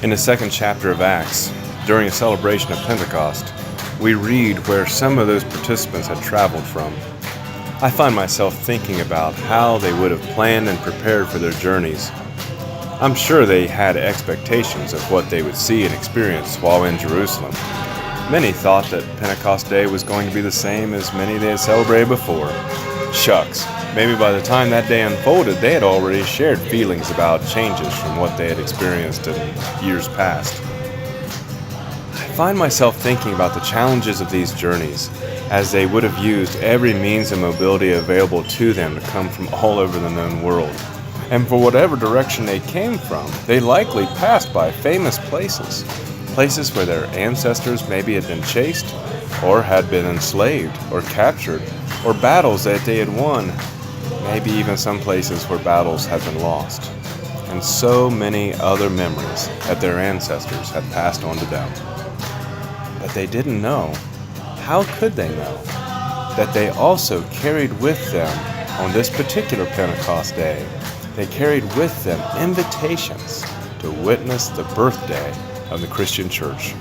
In the second chapter of Acts, during a celebration of Pentecost, we read where some of those participants had traveled from. I find myself thinking about how they would have planned and prepared for their journeys. I'm sure they had expectations of what they would see and experience while in Jerusalem. Many thought that Pentecost Day was going to be the same as many they had celebrated before. Shucks, maybe by the time that day unfolded, they had already shared feelings about changes from what they had experienced in years past. I find myself thinking about the challenges of these journeys, as they would have used every means of mobility available to them to come from all over the known world. And for whatever direction they came from, they likely passed by famous places where their ancestors maybe had been chased, or had been enslaved, or captured, or battles that they had won, maybe even some places where battles had been lost, and so many other memories that their ancestors had passed on to them. But they didn't know. How could they know that they also carried with them on this particular Pentecost Day? They carried with them invitations to witness the birthday of the Christian church.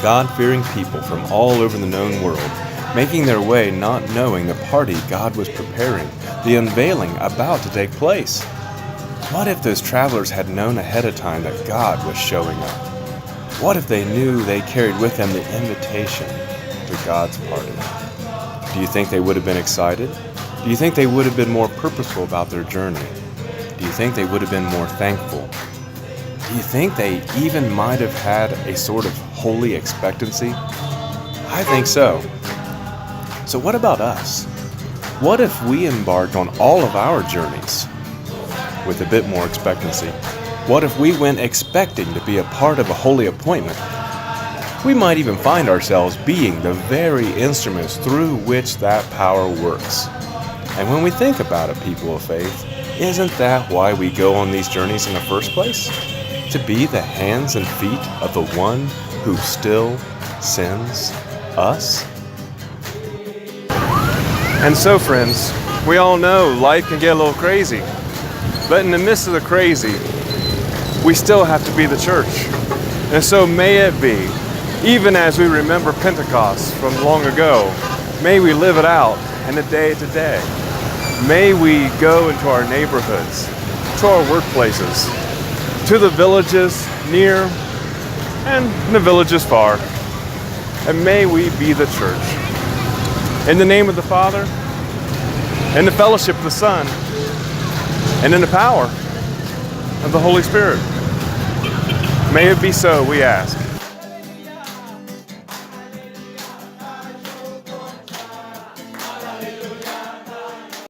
God-fearing people from all over the known world, making their way not knowing the party God was preparing, the unveiling about to take place. What if those travelers had known ahead of time that God was showing up? What if they knew they carried with them the invitation to God's party? Do you think they would have been excited? Do you think they would have been more purposeful about their journey? Do you think they would have been more thankful? Do you think they even might have had a sort of holy expectancy? I think so. So what about us? What if we embarked on all of our journeys with a bit more expectancy? What if we went expecting to be a part of a holy appointment? We might even find ourselves being the very instruments through which that power works. And when we think about it, people of faith, isn't that why we go on these journeys in the first place? To be the hands and feet of the one who still sends us? And so, friends, we all know life can get a little crazy. But in the midst of the crazy, we still have to be the church. And so may it be, even as we remember Pentecost from long ago, may we live it out in the day to day. May we go into our neighborhoods, to our workplaces, to the villages near and the villages far. And may we be the church. In the name of the Father, in the fellowship of the Son, and in the power of the Holy Spirit. May it be so, we ask.